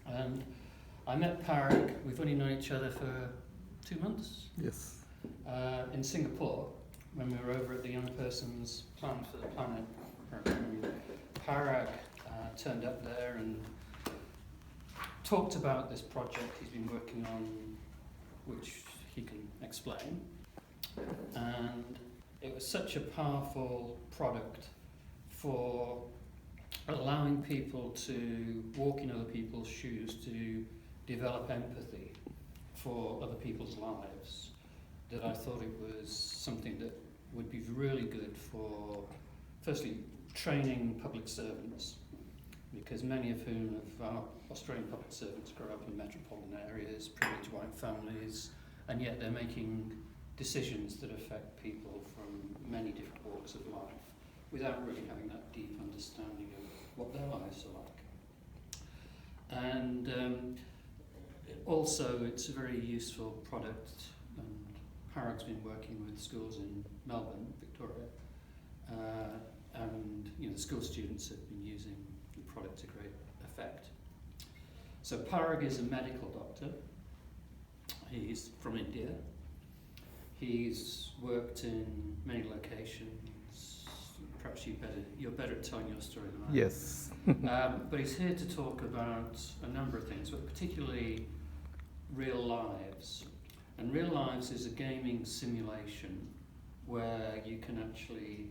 And I met Parag, we've only known each other for 2 months. Yes. In Singapore, when we were over at the Young Person's Plan for the Planet program. Parag turned up there and talked about this project he's been working on, which he can explain. And it was such a powerful product for allowing people to walk in other people's shoes, to develop empathy for other people's lives, that I thought it was something that would be really good for, firstly, training public servants, because many of whom of our Australian public servants grow up in metropolitan areas, privileged white families, and yet they're making decisions that affect people from many different walks of life without really having that deep understanding of what their lives are like. And also it's a very useful product, and Parag's been working with schools in Melbourne, Victoria, and the school students have been using the product to great effect. So Parag is a medical doctor. He's from India. He's worked in many locations. Perhaps you're better at telling your story than I am. Yes. But he's here to talk about a number of things, but particularly RealLives. And RealLives is a gaming simulation where you can actually,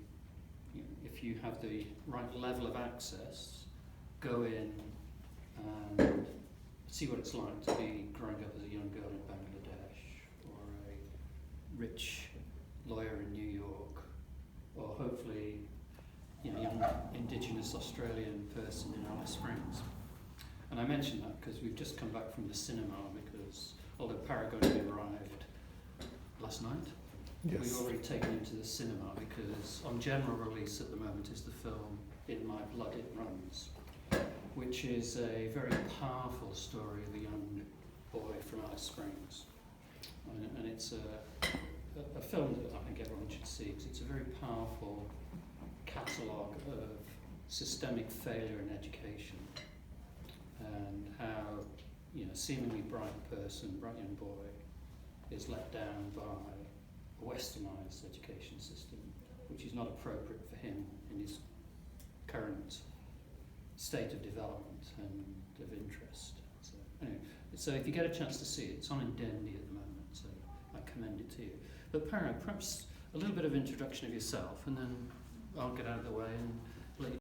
if you have the right level of access, go in and see what it's like to be growing up as a young girl in Bangladesh, or a rich lawyer in New York, or hopefully young Indigenous Australian person in Alice Springs. And I mention that because we've just come back from the cinema, because although Parag only arrived last night, Yes. we've already taken him to the cinema, because on general release at the moment is the film In My Blood It Runs, which is a very powerful story of a young boy from Alice Springs. And it's a film that I think everyone should see, because it's a very powerful catalogue of systemic failure in education, and how a seemingly bright young boy, is let down by a westernised education system, which is not appropriate for him in his current state of development and of interest. So, anyway, so if you get a chance to see it, it's on Indemnity at the moment, so I commend it to you. But Parag, perhaps a little bit of introduction of yourself, and then I'll get out of the way and